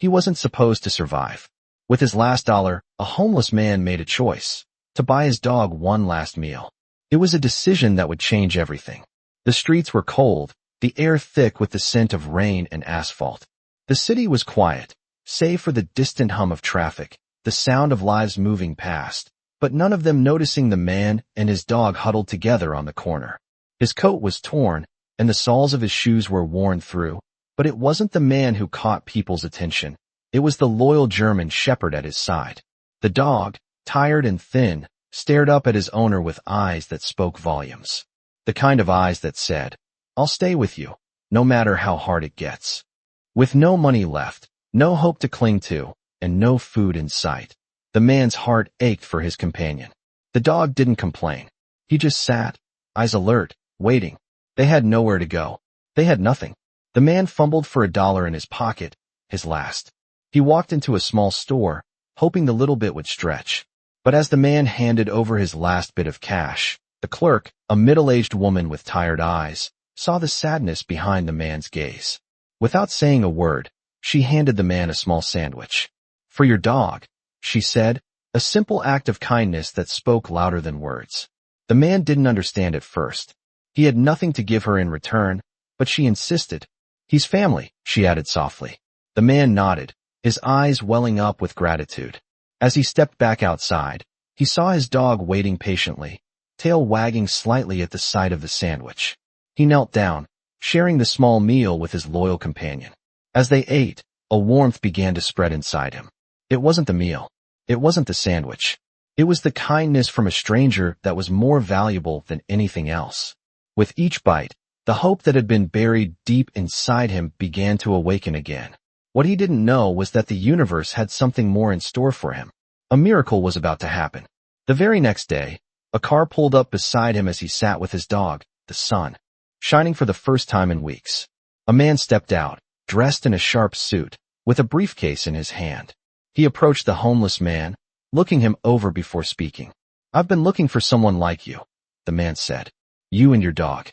He wasn't supposed to survive. With his last dollar, a homeless man made a choice to buy his dog one last meal. It was a decision that would change everything. The streets were cold, the air thick with the scent of rain and asphalt. The city was quiet, save for the distant hum of traffic, the sound of lives moving past, but none of them noticing the man and his dog huddled together on the corner. His coat was torn, and the soles of his shoes were worn through, but it wasn't the man who caught people's attention. It was the loyal German shepherd at his side. The dog, tired and thin, stared up at his owner with eyes that spoke volumes. The kind of eyes that said, "I'll stay with you, no matter how hard it gets." With no money left, no hope to cling to, and no food in sight, the man's heart ached for his companion. The dog didn't complain. He just sat, eyes alert, waiting. They had nowhere to go. They had nothing. The man fumbled for $1 in his pocket, his last. He walked into a small store, hoping the little bit would stretch. But as the man handed over his last bit of cash, the clerk, a middle-aged woman with tired eyes, saw the sadness behind the man's gaze. Without saying a word, she handed the man a small sandwich. "For your dog," she said, a simple act of kindness that spoke louder than words. The man didn't understand at first. He had nothing to give her in return, but she insisted. "He's family," she added softly. The man nodded, his eyes welling up with gratitude. As he stepped back outside, he saw his dog waiting patiently, tail wagging slightly at the sight of the sandwich. He knelt down, sharing the small meal with his loyal companion. As they ate, a warmth began to spread inside him. It wasn't the meal. It wasn't the sandwich. It was the kindness from a stranger that was more valuable than anything else. With each bite, the hope that had been buried deep inside him began to awaken again. What he didn't know was that the universe had something more in store for him. A miracle was about to happen. The very next day, a car pulled up beside him as he sat with his dog, the sun shining for the first time in weeks. A man stepped out, dressed in a sharp suit, with a briefcase in his hand. He approached the homeless man, looking him over before speaking. "I've been looking for someone like you," the man said. "You and your dog."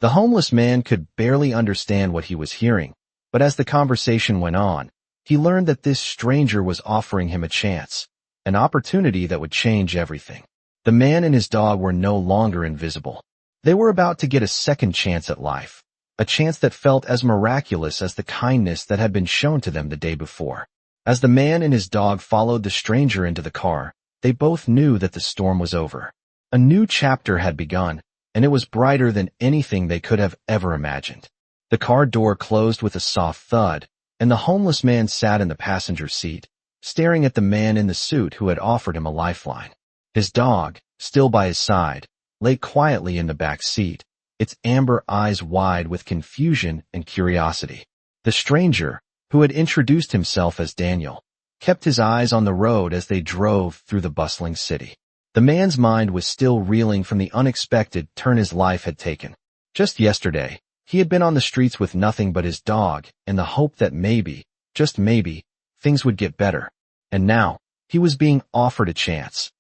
The homeless man could barely understand what he was hearing, but as the conversation went on, he learned that this stranger was offering him a chance, an opportunity that would change everything. The man and his dog were no longer invisible. They were about to get a second chance at life, a chance that felt as miraculous as the kindness that had been shown to them the day before. As the man and his dog followed the stranger into the car, they both knew that the storm was over. A new chapter had begun, and it was brighter than anything they could have ever imagined. The car door closed with a soft thud, and the homeless man sat in the passenger seat, staring at the man in the suit who had offered him a lifeline. His dog, still by his side, lay quietly in the back seat, its amber eyes wide with confusion and curiosity. The stranger, who had introduced himself as Daniel, kept his eyes on the road as they drove through the bustling city. The man's mind was still reeling from the unexpected turn his life had taken. Just yesterday, he had been on the streets with nothing but his dog and the hope that maybe, just maybe, things would get better. And now, he was being offered a chance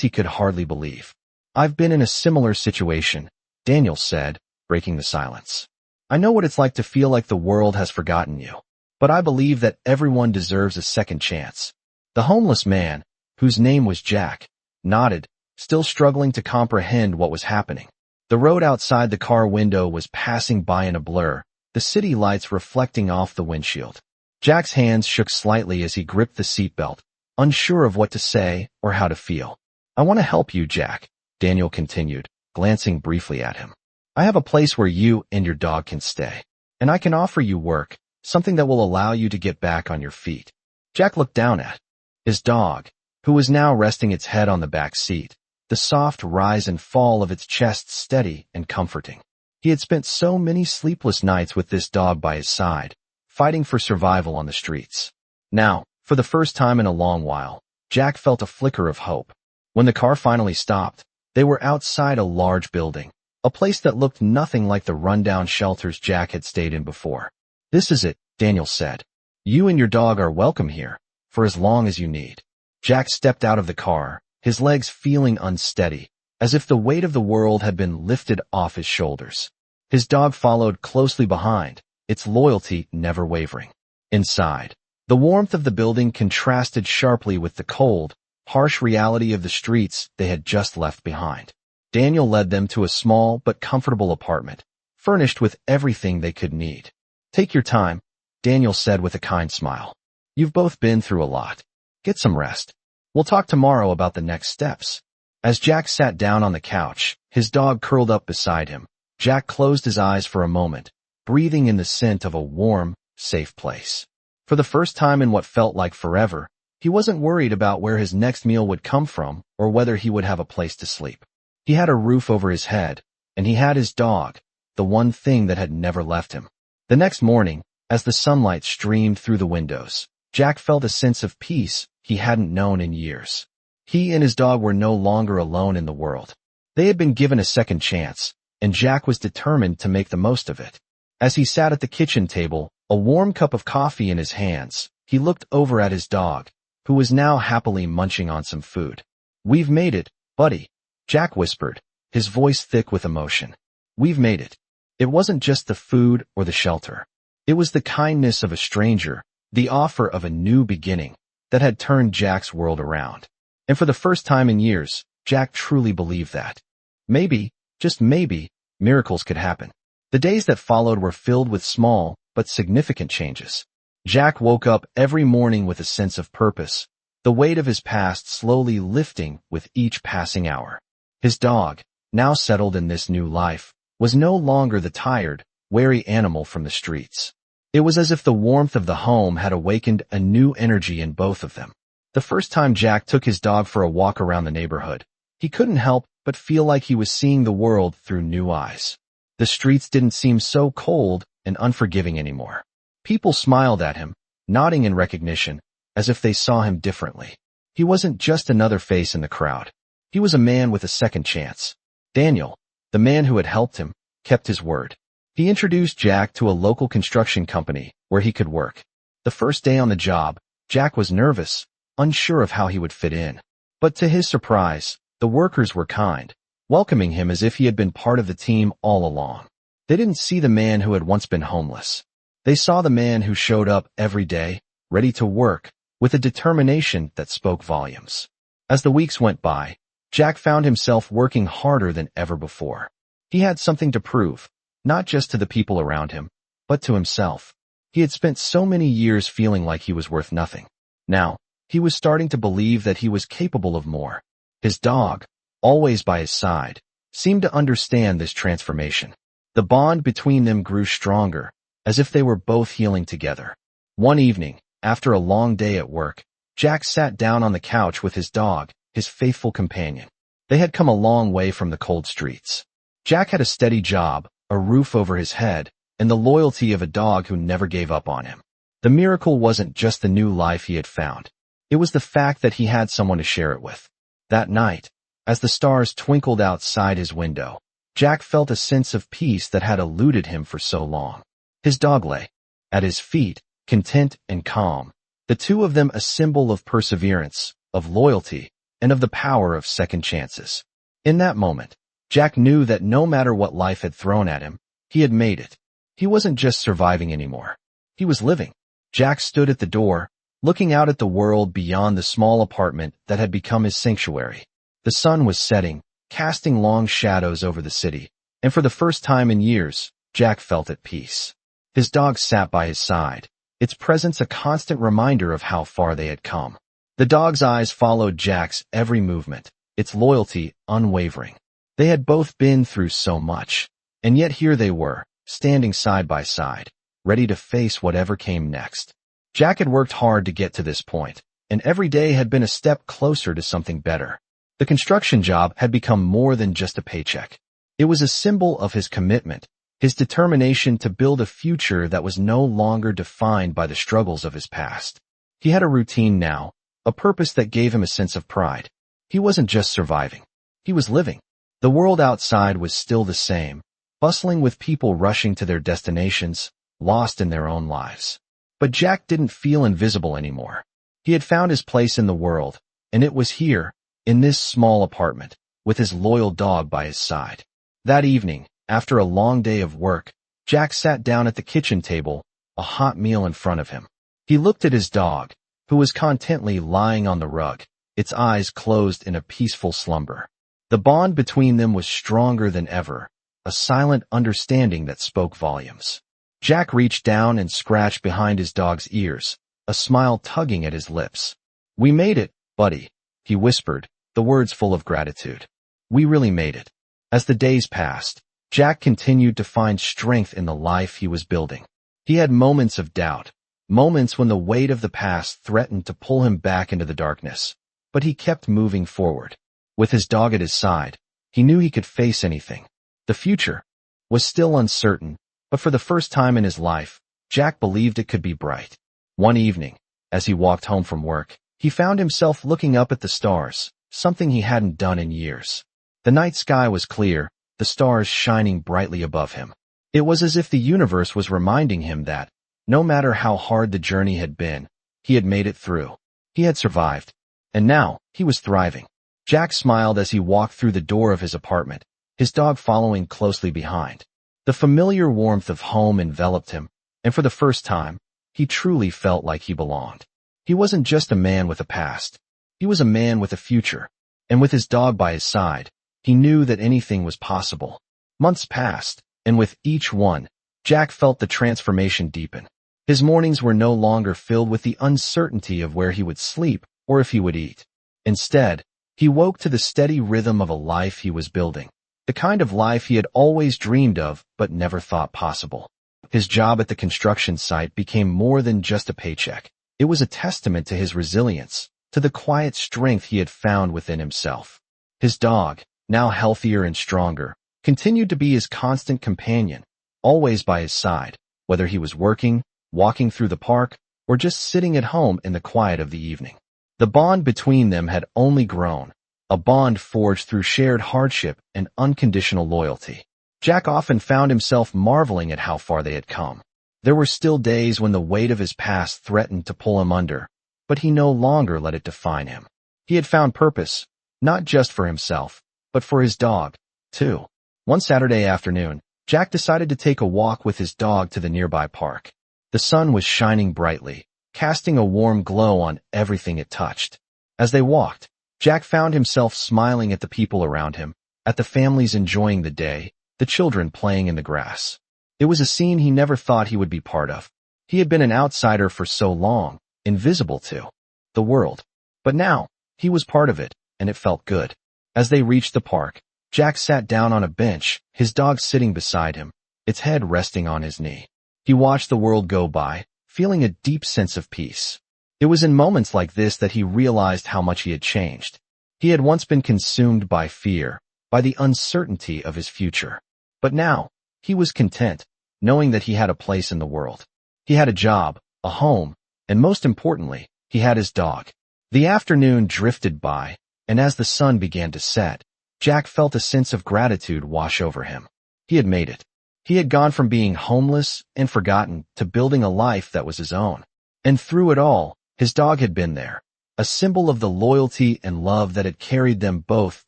he could hardly believe. "I've been in a similar situation," Daniel said, breaking the silence. "I know what it's like to feel like the world has forgotten you, but I believe that everyone deserves a second chance." The homeless man, whose name was Jack, nodded, still struggling to comprehend what was happening. The road outside the car window was passing by in a blur, the city lights reflecting off the windshield. Jack's hands shook slightly as he gripped the seatbelt, unsure of what to say or how to feel. "I want to help you, Jack," Daniel continued, glancing briefly at him. "I have a place where you and your dog can stay, and I can offer you work, something that will allow you to get back on your feet." Jack looked down at his dog, who was now resting its head on the back seat, the soft rise and fall of its chest steady and comforting. He had spent so many sleepless nights with this dog by his side, fighting for survival on the streets. Now, for the first time in a long while, Jack felt a flicker of hope. When the car finally stopped, they were outside a large building, a place that looked nothing like the rundown shelters Jack had stayed in before. "This is it," Daniel said. "You and your dog are welcome here, for as long as you need." Jack stepped out of the car, his legs feeling unsteady, as if the weight of the world had been lifted off his shoulders. His dog followed closely behind, its loyalty never wavering. Inside, The warmth of the building contrasted sharply with the cold, harsh reality of the streets they had just left behind. Daniel led them to a small but comfortable apartment, furnished with everything they could need. "Take your time," Daniel said with a kind smile. "You've both been through a lot. Get some rest. We'll talk tomorrow about the next steps." As Jack sat down on the couch, his dog curled up beside him. Jack closed his eyes for a moment, breathing in the scent of a warm, safe place. For the first time in what felt like forever, he wasn't worried about where his next meal would come from or whether he would have a place to sleep. He had a roof over his head, and he had his dog, the one thing that had never left him. The next morning, as the sunlight streamed through the windows, Jack felt a sense of peace he hadn't known in years. He and his dog were no longer alone in the world. They had been given a second chance, and Jack was determined to make the most of it. As he sat at the kitchen table, a warm cup of coffee in his hands, he looked over at his dog, who was now happily munching on some food. "We've made it, buddy," Jack whispered, his voice thick with emotion. "We've made it." It wasn't just the food or the shelter. It was the kindness of a stranger, the offer of a new beginning, that had turned Jack's world around. And for the first time in years, Jack truly believed that. Maybe, just maybe, miracles could happen. The days that followed were filled with small, but significant changes. Jack woke up every morning with a sense of purpose, the weight of his past slowly lifting with each passing hour. His dog, now settled in this new life, was no longer the tired, wary animal from the streets. It was as if the warmth of the home had awakened a new energy in both of them. The first time Jack took his dog for a walk around the neighborhood, he couldn't help but feel like he was seeing the world through new eyes. The streets didn't seem so cold and unforgiving anymore. People smiled at him, nodding in recognition, as if they saw him differently. He wasn't just another face in the crowd. He was a man with a second chance. Daniel, the man who had helped him, kept his word. He introduced Jack to a local construction company where he could work. The first day on the job, Jack was nervous, unsure of how he would fit in. But to his surprise, the workers were kind, welcoming him as if he had been part of the team all along. They didn't see the man who had once been homeless. They saw the man who showed up every day, ready to work, with a determination that spoke volumes. As the weeks went by, Jack found himself working harder than ever before. He had something to prove, not just to the people around him, but to himself. He had spent so many years feeling like he was worth nothing. Now, he was starting to believe that he was capable of more. His dog, always by his side, seemed to understand this transformation. The bond between them grew stronger, as if they were both healing together. One evening, after a long day at work, Jack sat down on the couch with his dog, his faithful companion. They had come a long way from the cold streets. Jack had a steady job, a roof over his head, and the loyalty of a dog who never gave up on him. The miracle wasn't just the new life he had found. It was the fact that he had someone to share it with. That night, as the stars twinkled outside his window, Jack felt a sense of peace that had eluded him for so long. His dog lay at his feet, content and calm, the two of them a symbol of perseverance, of loyalty, and of the power of second chances. In that moment, Jack knew that no matter what life had thrown at him, he had made it. He wasn't just surviving anymore. He was living. Jack stood at the door, looking out at the world beyond the small apartment that had become his sanctuary. The sun was setting, casting long shadows over the city, and for the first time in years, Jack felt at peace. His dog sat by his side, its presence a constant reminder of how far they had come. The dog's eyes followed Jack's every movement, its loyalty unwavering. They had both been through so much, and yet here they were, standing side by side, ready to face whatever came next. Jack had worked hard to get to this point, and every day had been a step closer to something better. The construction job had become more than just a paycheck. It was a symbol of his commitment, his determination to build a future that was no longer defined by the struggles of his past. He had a routine now, a purpose that gave him a sense of pride. He wasn't just surviving. He was living. The world outside was still the same, bustling with people rushing to their destinations, lost in their own lives. But Jack didn't feel invisible anymore. He had found his place in the world, and it was here, in this small apartment, with his loyal dog by his side. That evening, after a long day of work, Jack sat down at the kitchen table, a hot meal in front of him. He looked at his dog, who was contently lying on the rug, its eyes closed in a peaceful slumber. The bond between them was stronger than ever, a silent understanding that spoke volumes. Jack reached down and scratched behind his dog's ears, a smile tugging at his lips. "We made it, buddy," he whispered, the words full of gratitude. "We really made it." As the days passed, Jack continued to find strength in the life he was building. He had moments of doubt, moments when the weight of the past threatened to pull him back into the darkness. But he kept moving forward. With his dog at his side, he knew he could face anything. The future was still uncertain, but for the first time in his life, Jack believed it could be bright. One evening, as he walked home from work, he found himself looking up at the stars, something he hadn't done in years. The night sky was clear, the stars shining brightly above him. It was as if the universe was reminding him that, no matter how hard the journey had been, he had made it through. He had survived. And now, he was thriving. Jack smiled as he walked through the door of his apartment, his dog following closely behind. The familiar warmth of home enveloped him, and for the first time, he truly felt like he belonged. He wasn't just a man with a past. He was a man with a future. And with his dog by his side, he knew that anything was possible. Months passed, and with each one, Jack felt the transformation deepen. His mornings were no longer filled with the uncertainty of where he would sleep or if he would eat. Instead, he woke to the steady rhythm of a life he was building, the kind of life he had always dreamed of but never thought possible. His job at the construction site became more than just a paycheck. It was a testament to his resilience, to the quiet strength he had found within himself. His dog, now healthier and stronger, continued to be his constant companion, always by his side, whether he was working, walking through the park, or just sitting at home in the quiet of the evening. The bond between them had only grown, a bond forged through shared hardship and unconditional loyalty. Jack often found himself marveling at how far they had come. There were still days when the weight of his past threatened to pull him under, but he no longer let it define him. He had found purpose, not just for himself, but for his dog, too. One Saturday afternoon, Jack decided to take a walk with his dog to the nearby park. The sun was shining brightly, casting a warm glow on everything it touched. As they walked, Jack found himself smiling at the people around him, at the families enjoying the day, the children playing in the grass. It was a scene he never thought he would be part of. He had been an outsider for so long, invisible to the world. But now, he was part of it, and it felt good. As they reached the park, Jack sat down on a bench, his dog sitting beside him, its head resting on his knee. He watched the world go by, feeling a deep sense of peace. It was in moments like this that he realized how much he had changed. He had once been consumed by fear, by the uncertainty of his future. But now, he was content, knowing that he had a place in the world. He had a job, a home, and most importantly, he had his dog. The afternoon drifted by, and as the sun began to set, Jack felt a sense of gratitude wash over him. He had made it. He had gone from being homeless and forgotten to building a life that was his own. And through it all, his dog had been there, a symbol of the loyalty and love that had carried them both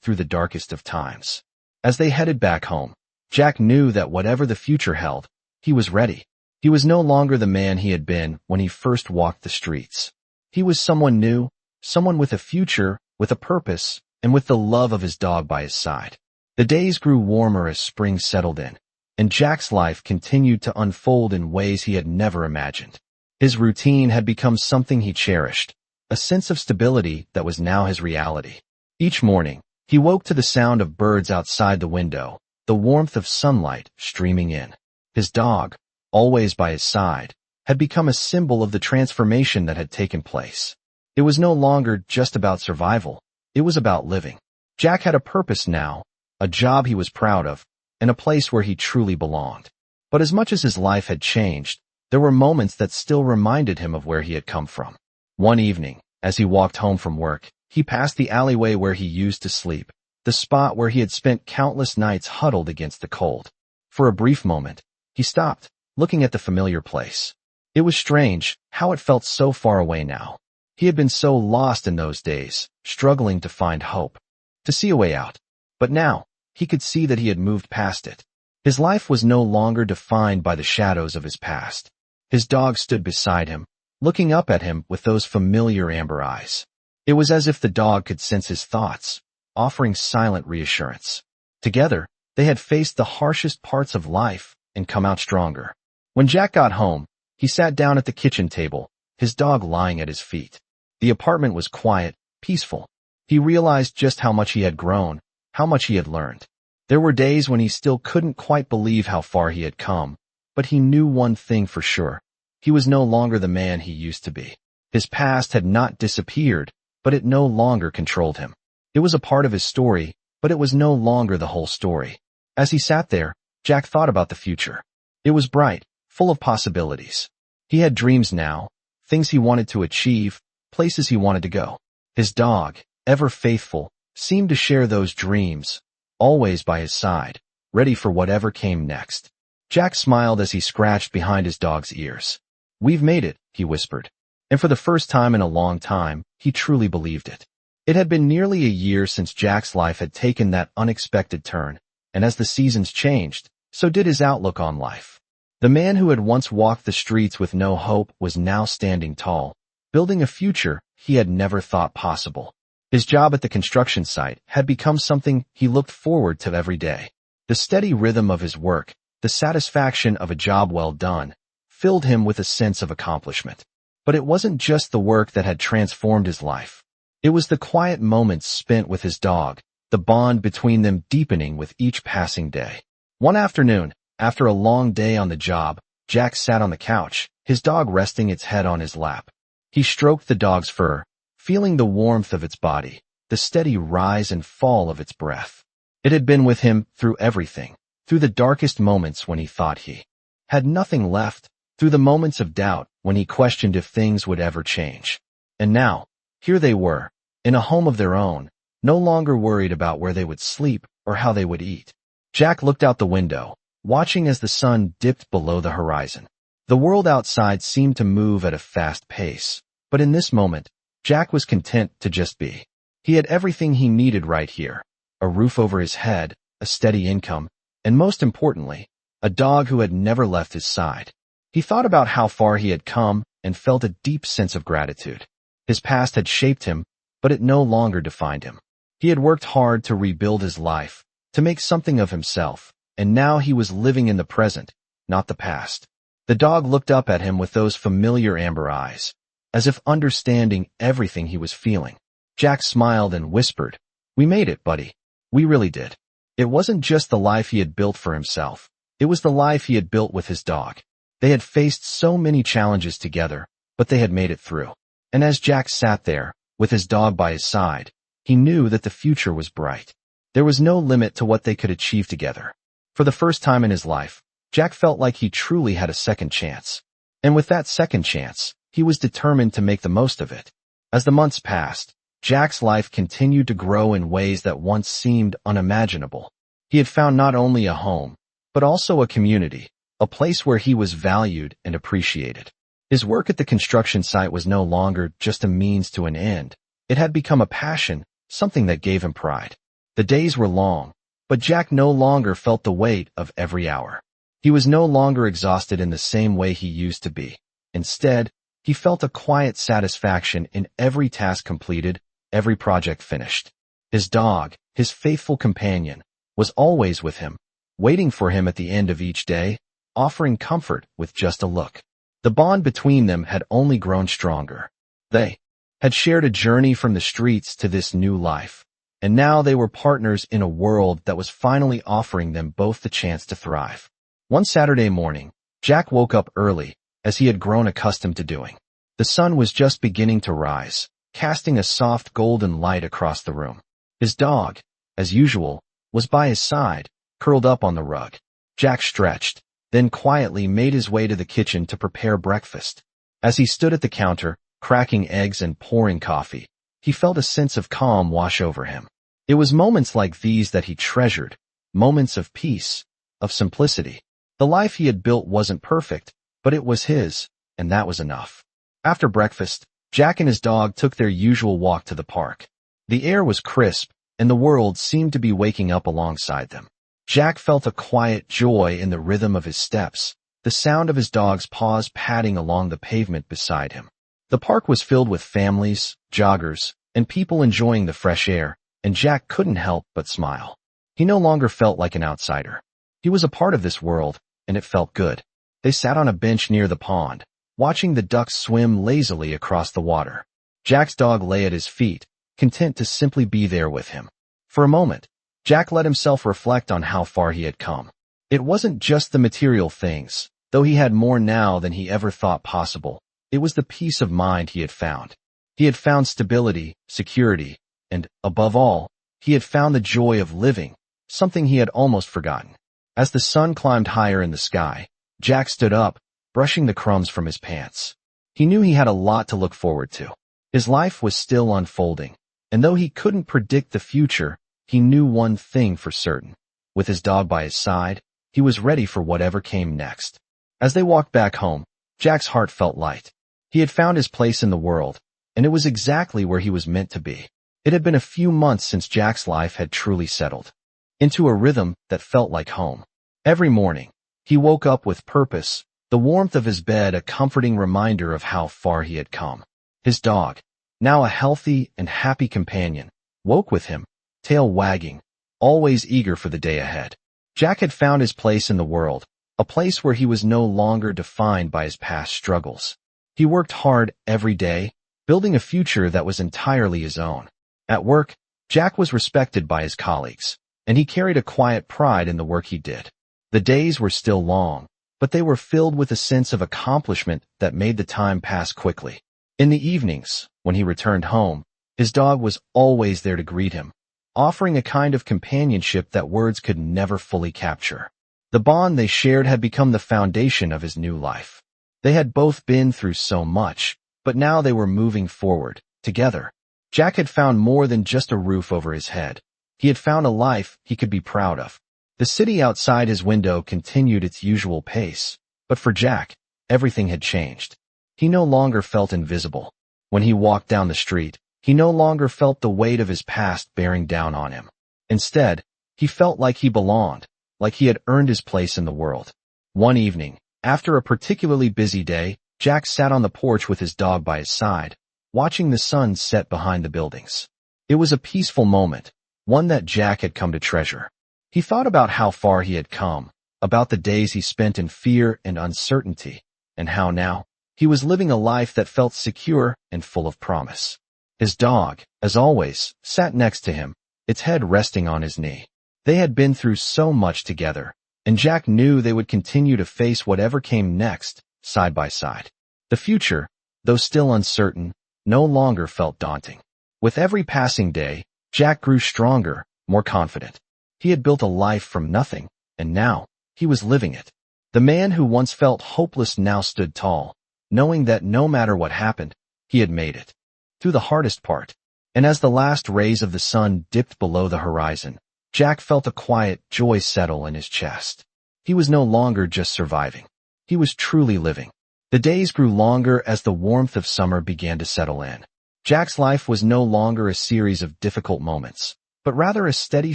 through the darkest of times. As they headed back home, Jack knew that whatever the future held, he was ready. He was no longer the man he had been when he first walked the streets. He was someone new, someone with a future, with a purpose, and with the love of his dog by his side. The days grew warmer as spring settled in, and Jack's life continued to unfold in ways he had never imagined. His routine had become something he cherished, a sense of stability that was now his reality. Each morning, he woke to the sound of birds outside the window, the warmth of sunlight streaming in. His dog, always by his side, had become a symbol of the transformation that had taken place. It was no longer just about survival, it was about living. Jack had a purpose now, a job he was proud of, and a place where he truly belonged. But as much as his life had changed, there were moments that still reminded him of where he had come from. One evening, as he walked home from work, he passed the alleyway where he used to sleep, the spot where he had spent countless nights huddled against the cold. For a brief moment, he stopped, looking at the familiar place. It was strange how it felt so far away now. He had been so lost in those days, struggling to find hope, to see a way out. But now, he could see that he had moved past it. His life was no longer defined by the shadows of his past. His dog stood beside him, looking up at him with those familiar amber eyes. It was as if the dog could sense his thoughts, offering silent reassurance. Together, they had faced the harshest parts of life and come out stronger. When Jack got home, he sat down at the kitchen table, his dog lying at his feet. The apartment was quiet, peaceful. He realized just how much he had grown, how much he had learned. There were days when he still couldn't quite believe how far he had come, but he knew one thing for sure. He was no longer the man he used to be. His past had not disappeared, but it no longer controlled him. It was a part of his story, but it was no longer the whole story. As he sat there, Jack thought about the future. It was bright, full of possibilities. He had dreams now, things he wanted to achieve, places he wanted to go. His dog, ever faithful, seemed to share those dreams, always by his side, ready for whatever came next. Jack smiled as he scratched behind his dog's ears. "We've made it," he whispered. And for the first time in a long time, he truly believed it. It had been nearly a year since Jack's life had taken that unexpected turn, and as the seasons changed, so did his outlook on life. The man who had once walked the streets with no hope was now standing tall, building a future he had never thought possible. His job at the construction site had become something he looked forward to every day. The steady rhythm of his work, the satisfaction of a job well done, filled him with a sense of accomplishment. But it wasn't just the work that had transformed his life. It was the quiet moments spent with his dog, the bond between them deepening with each passing day. One afternoon, after a long day on the job, Jack sat on the couch, his dog resting its head on his lap. He stroked the dog's fur, feeling the warmth of its body, the steady rise and fall of its breath. It had been with him through everything, through the darkest moments when he thought he had nothing left, through the moments of doubt when he questioned if things would ever change. And now, here they were, in a home of their own, no longer worried about where they would sleep or how they would eat. Jack looked out the window, watching as the sun dipped below the horizon. The world outside seemed to move at a fast pace, but in this moment, Jack was content to just be. He had everything he needed right here, a roof over his head, a steady income, and most importantly, a dog who had never left his side. He thought about how far he had come and felt a deep sense of gratitude. His past had shaped him, but it no longer defined him. He had worked hard to rebuild his life, to make something of himself, and now he was living in the present, not the past. The dog looked up at him with those familiar amber eyes, as if understanding everything he was feeling. Jack smiled and whispered, "We made it, buddy. We really did." It wasn't just the life he had built for himself. It was the life he had built with his dog. They had faced so many challenges together, but they had made it through. And as Jack sat there, with his dog by his side, he knew that the future was bright. There was no limit to what they could achieve together. For the first time in his life, Jack felt like he truly had a second chance. And with that second chance, he was determined to make the most of it. As the months passed, Jack's life continued to grow in ways that once seemed unimaginable. He had found not only a home, but also a community, a place where he was valued and appreciated. His work at the construction site was no longer just a means to an end. It had become a passion, something that gave him pride. The days were long, but Jack no longer felt the weight of every hour. He was no longer exhausted in the same way he used to be. Instead, he felt a quiet satisfaction in every task completed, every project finished. His dog, his faithful companion, was always with him, waiting for him at the end of each day, offering comfort with just a look. The bond between them had only grown stronger. They had shared a journey from the streets to this new life, and now they were partners in a world that was finally offering them both the chance to thrive. One Saturday morning, Jack woke up early, as he had grown accustomed to doing. The sun was just beginning to rise, casting a soft golden light across the room. His dog, as usual, was by his side, curled up on the rug. Jack stretched, then quietly made his way to the kitchen to prepare breakfast. As he stood at the counter, cracking eggs and pouring coffee, he felt a sense of calm wash over him. It was moments like these that he treasured, moments of peace, of simplicity. The life he had built wasn't perfect, but it was his, and that was enough. After breakfast, Jack and his dog took their usual walk to the park. The air was crisp, and the world seemed to be waking up alongside them. Jack felt a quiet joy in the rhythm of his steps, the sound of his dog's paws padding along the pavement beside him. The park was filled with families, joggers, and people enjoying the fresh air, and Jack couldn't help but smile. He no longer felt like an outsider. He was a part of this world, and it felt good. They sat on a bench near the pond, watching the ducks swim lazily across the water. Jack's dog lay at his feet, content to simply be there with him. For a moment, Jack let himself reflect on how far he had come. It wasn't just the material things, though he had more now than he ever thought possible. It was the peace of mind he had found. He had found stability, security, and, above all, he had found the joy of living, something he had almost forgotten. As the sun climbed higher in the sky, Jack stood up, brushing the crumbs from his pants. He knew he had a lot to look forward to. His life was still unfolding, and though he couldn't predict the future, he knew one thing for certain. With his dog by his side, he was ready for whatever came next. As they walked back home, Jack's heart felt light. He had found his place in the world, and it was exactly where he was meant to be. It had been a few months since Jack's life had truly settled into a rhythm that felt like home. Every morning, he woke up with purpose, the warmth of his bed a comforting reminder of how far he had come. His dog, now a healthy and happy companion, woke with him, tail wagging, always eager for the day ahead. Jack had found his place in the world, a place where he was no longer defined by his past struggles. He worked hard every day, building a future that was entirely his own. At work, Jack was respected by his colleagues, and he carried a quiet pride in the work he did. The days were still long, but they were filled with a sense of accomplishment that made the time pass quickly. In the evenings, when he returned home, his dog was always there to greet him, offering a kind of companionship that words could never fully capture. The bond they shared had become the foundation of his new life. They had both been through so much, but now they were moving forward, together. Jack had found more than just a roof over his head. He had found a life he could be proud of. The city outside his window continued its usual pace, but for Jack, everything had changed. He no longer felt invisible. When he walked down the street, he no longer felt the weight of his past bearing down on him. Instead, he felt like he belonged, like he had earned his place in the world. One evening, after a particularly busy day, Jack sat on the porch with his dog by his side, watching the sun set behind the buildings. It was a peaceful moment, one that Jack had come to treasure. He thought about how far he had come, about the days he spent in fear and uncertainty, and how now, he was living a life that felt secure and full of promise. His dog, as always, sat next to him, its head resting on his knee. They had been through so much together, and Jack knew they would continue to face whatever came next, side by side. The future, though still uncertain, no longer felt daunting. With every passing day, Jack grew stronger, more confident. He had built a life from nothing, and now, he was living it. The man who once felt hopeless now stood tall, knowing that no matter what happened, he had made it through the hardest part. And as the last rays of the sun dipped below the horizon, Jack felt a quiet joy settle in his chest. He was no longer just surviving. He was truly living. The days grew longer as the warmth of summer began to settle in. Jack's life was no longer a series of difficult moments, but rather a steady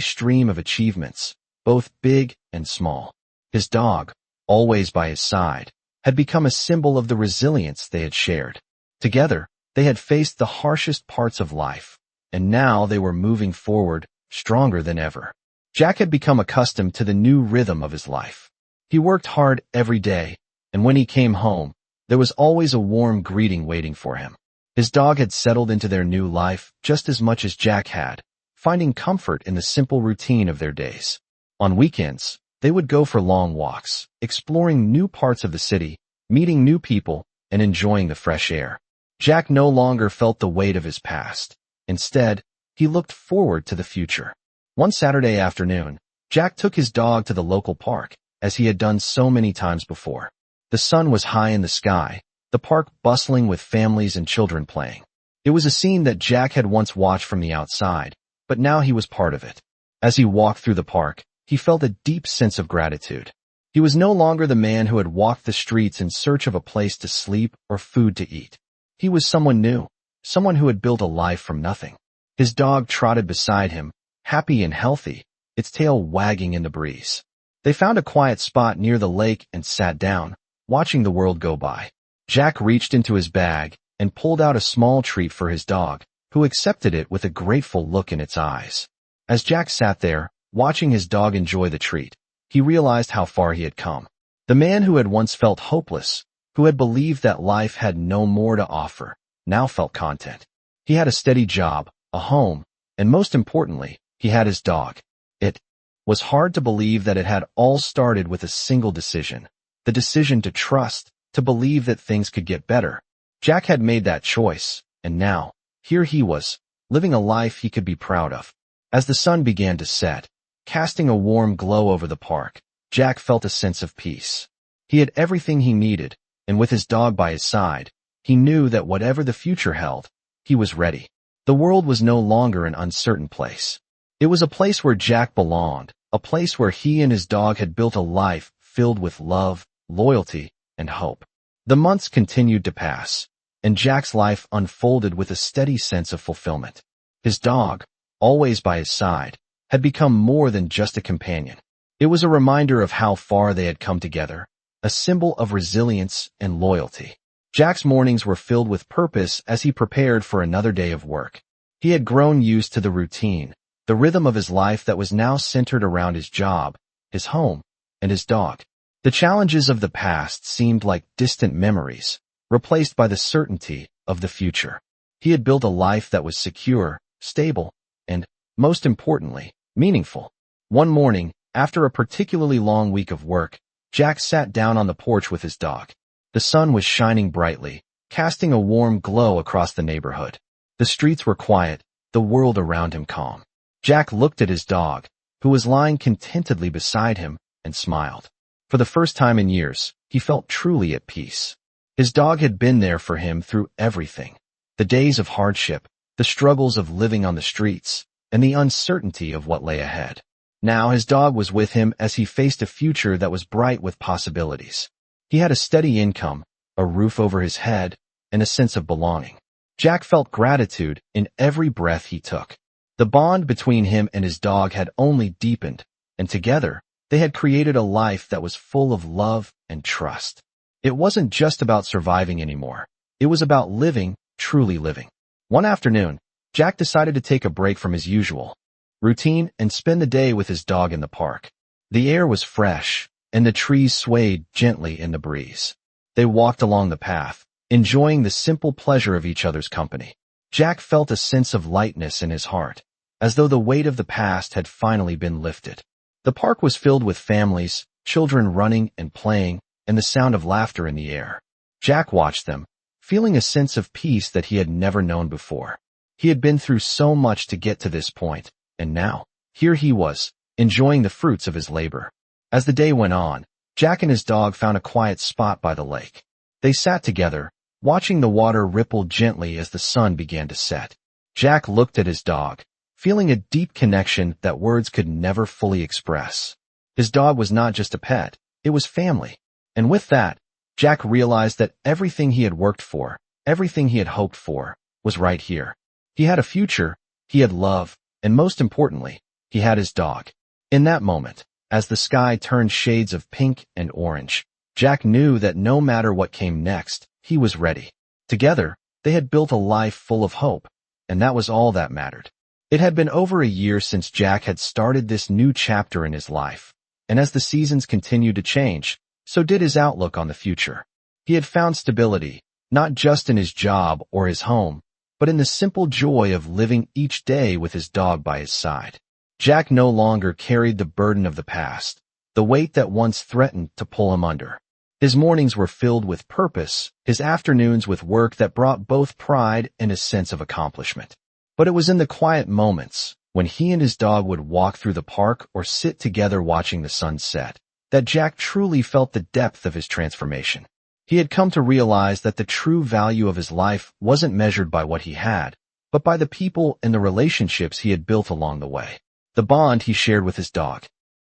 stream of achievements, both big and small. His dog, always by his side, had become a symbol of the resilience they had shared. Together, they had faced the harshest parts of life, and now they were moving forward, stronger than ever. Jack had become accustomed to the new rhythm of his life. He worked hard every day, and when he came home, there was always a warm greeting waiting for him. His dog had settled into their new life just as much as Jack had, finding comfort in the simple routine of their days. On weekends, they would go for long walks, exploring new parts of the city, meeting new people, and enjoying the fresh air. Jack no longer felt the weight of his past. Instead, he looked forward to the future. One Saturday afternoon, Jack took his dog to the local park, as he had done so many times before. The sun was high in the sky, the park bustling with families and children playing. It was a scene that Jack had once watched from the outside, but now he was part of it. As he walked through the park, he felt a deep sense of gratitude. He was no longer the man who had walked the streets in search of a place to sleep or food to eat. He was someone new, someone who had built a life from nothing. His dog trotted beside him, happy and healthy, its tail wagging in the breeze. They found a quiet spot near the lake and sat down, watching the world go by. Jack reached into his bag and pulled out a small treat for his dog, who accepted it with a grateful look in its eyes. As Jack sat there, watching his dog enjoy the treat, he realized how far he had come. The man who had once felt hopeless, who had believed that life had no more to offer, now felt content. He had a steady job, a home, and most importantly, he had his dog. It was hard to believe that it had all started with a single decision. The decision to trust, to believe that things could get better. Jack had made that choice, and now, here he was, living a life he could be proud of. As the sun began to set, casting a warm glow over the park, Jack felt a sense of peace. He had everything he needed, and with his dog by his side, he knew that whatever the future held, he was ready. The world was no longer an uncertain place. It was a place where Jack belonged, a place where he and his dog had built a life filled with love, loyalty, and hope. The months continued to pass, and Jack's life unfolded with a steady sense of fulfillment. His dog, always by his side, had become more than just a companion. It was a reminder of how far they had come together, a symbol of resilience and loyalty. Jack's mornings were filled with purpose as he prepared for another day of work. He had grown used to the routine, the rhythm of his life that was now centered around his job, his home, and his dog. The challenges of the past seemed like distant memories, replaced by the certainty of the future. He had built a life that was secure, stable, and, most importantly, meaningful. One morning, after a particularly long week of work, Jack sat down on the porch with his dog. The sun was shining brightly, casting a warm glow across the neighborhood. The streets were quiet, the world around him calm. Jack looked at his dog, who was lying contentedly beside him, and smiled. For the first time in years, he felt truly at peace. His dog had been there for him through everything. The days of hardship, the struggles of living on the streets, and the uncertainty of what lay ahead. Now his dog was with him as he faced a future that was bright with possibilities. He had a steady income, a roof over his head, and a sense of belonging. Jack felt gratitude in every breath he took. The bond between him and his dog had only deepened, and together, they had created a life that was full of love and trust. It wasn't just about surviving anymore. It was about living, truly living. One afternoon, Jack decided to take a break from his usual routine and spend the day with his dog in the park. The air was fresh, and the trees swayed gently in the breeze. They walked along the path, enjoying the simple pleasure of each other's company. Jack felt a sense of lightness in his heart, as though the weight of the past had finally been lifted. The park was filled with families, children running and playing, and the sound of laughter in the air. Jack watched them, feeling a sense of peace that he had never known before. He had been through so much to get to this point, and now, here he was, enjoying the fruits of his labor. As the day went on, Jack and his dog found a quiet spot by the lake. They sat together, watching the water ripple gently as the sun began to set. Jack looked at his dog, feeling a deep connection that words could never fully express. His dog was not just a pet, it was family. And with that, Jack realized that everything he had worked for, everything he had hoped for, was right here. He had a future, he had love, and most importantly, he had his dog. In that moment, as the sky turned shades of pink and orange, Jack knew that no matter what came next, he was ready. Together, they had built a life full of hope, and that was all that mattered. It had been over a year since Jack had started this new chapter in his life, and as the seasons continued to change, so did his outlook on the future. He had found stability, not just in his job or his home, but in the simple joy of living each day with his dog by his side. Jack no longer carried the burden of the past, the weight that once threatened to pull him under. His mornings were filled with purpose, his afternoons with work that brought both pride and a sense of accomplishment. But it was in the quiet moments, when he and his dog would walk through the park or sit together watching the sun set, that Jack truly felt the depth of his transformation. He had come to realize that the true value of his life wasn't measured by what he had, but by the people and the relationships he had built along the way. The bond he shared with his dog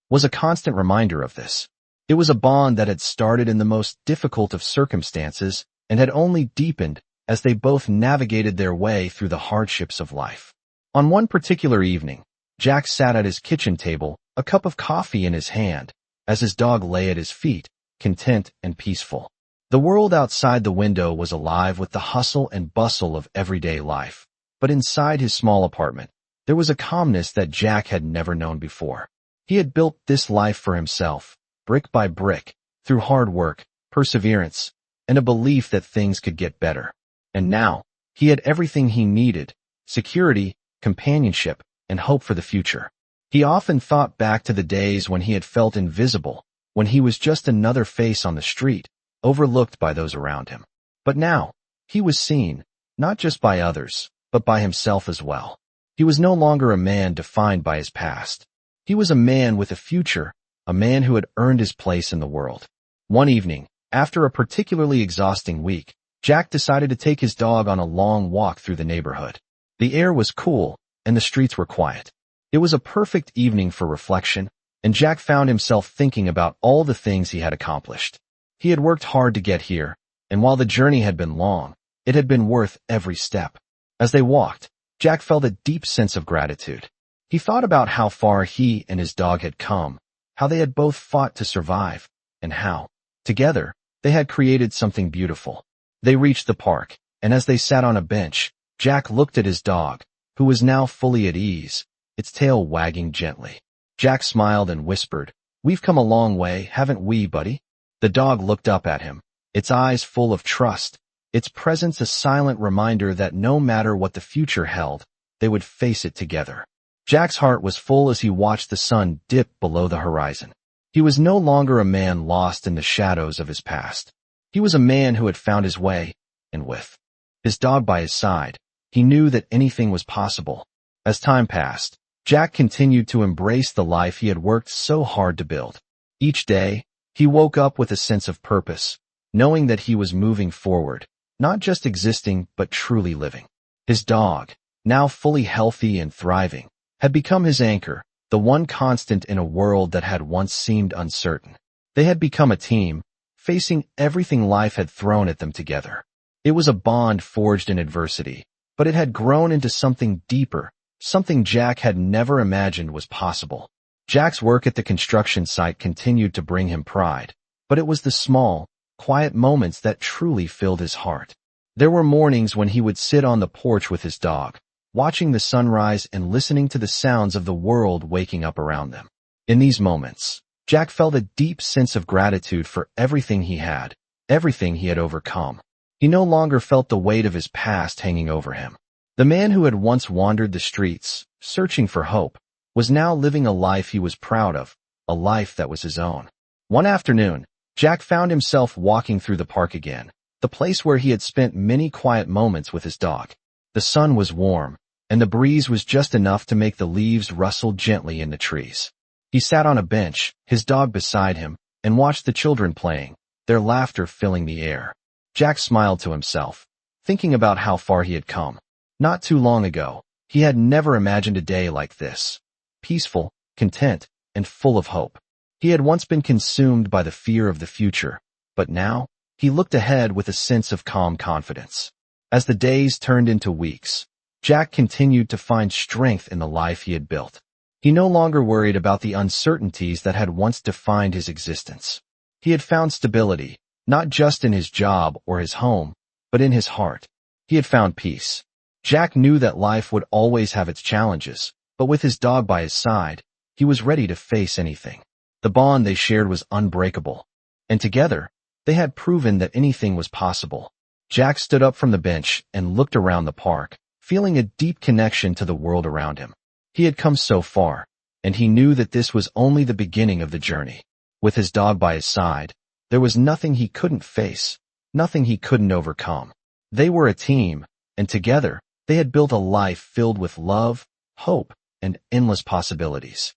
was a constant reminder of this. It was a bond that had started in the most difficult of circumstances and had only deepened as they both navigated their way through the hardships of life. On one particular evening, Jack sat at his kitchen table, a cup of coffee in his hand, as his dog lay at his feet, content and peaceful. The world outside the window was alive with the hustle and bustle of everyday life. But inside his small apartment, there was a calmness that Jack had never known before. He had built this life for himself, brick by brick, through hard work, perseverance, and a belief that things could get better. And now, he had everything he needed: security, companionship, and hope for the future. He often thought back to the days when he had felt invisible, when he was just another face on the street, overlooked by those around him. But now, he was seen, not just by others, but by himself as well. He was no longer a man defined by his past. He was a man with a future, a man who had earned his place in the world. One evening, after a particularly exhausting week, Jack decided to take his dog on a long walk through the neighborhood. The air was cool, and the streets were quiet. It was a perfect evening for reflection, and Jack found himself thinking about all the things he had accomplished. He had worked hard to get here, and while the journey had been long, it had been worth every step. As they walked, Jack felt a deep sense of gratitude. He thought about how far he and his dog had come, how they had both fought to survive, and how, together, they had created something beautiful. They reached the park, and as they sat on a bench, Jack looked at his dog, who was now fully at ease, its tail wagging gently. Jack smiled and whispered, "We've come a long way, haven't we, buddy?" The dog looked up at him, its eyes full of trust, its presence a silent reminder that no matter what the future held, they would face it together. Jack's heart was full as he watched the sun dip below the horizon. He was no longer a man lost in the shadows of his past. He was a man who had found his way, and with his dog by his side, he knew that anything was possible. As time passed, Jack continued to embrace the life he had worked so hard to build. Each day, he woke up with a sense of purpose, knowing that he was moving forward, not just existing but truly living. His dog, now fully healthy and thriving, had become his anchor, the one constant in a world that had once seemed uncertain. They had become a team, facing everything life had thrown at them together. It was a bond forged in adversity, but it had grown into something deeper, something Jack had never imagined was possible. Jack's work at the construction site continued to bring him pride, but it was the small, quiet moments that truly filled his heart. There were mornings when he would sit on the porch with his dog, watching the sunrise and listening to the sounds of the world waking up around them. In these moments, Jack felt a deep sense of gratitude for everything he had, everything he had overcome. He no longer felt the weight of his past hanging over him. The man who had once wandered the streets, searching for hope, was now living a life he was proud of, a life that was his own. One afternoon, Jack found himself walking through the park again, the place where he had spent many quiet moments with his dog. The sun was warm, and the breeze was just enough to make the leaves rustle gently in the trees. He sat on a bench, his dog beside him, and watched the children playing, their laughter filling the air. Jack smiled to himself, thinking about how far he had come. Not too long ago, he had never imagined a day like this. Peaceful, content, and full of hope. He had once been consumed by the fear of the future, but now, he looked ahead with a sense of calm confidence. As the days turned into weeks, Jack continued to find strength in the life he had built. He no longer worried about the uncertainties that had once defined his existence. He had found stability, not just in his job or his home, but in his heart. He had found peace. Jack knew that life would always have its challenges, but with his dog by his side, he was ready to face anything. The bond they shared was unbreakable, and together, they had proven that anything was possible. Jack stood up from the bench and looked around the park, feeling a deep connection to the world around him. He had come so far, and he knew that this was only the beginning of the journey. With his dog by his side, there was nothing he couldn't face, nothing he couldn't overcome. They were a team, and together, they had built a life filled with love, hope, and endless possibilities.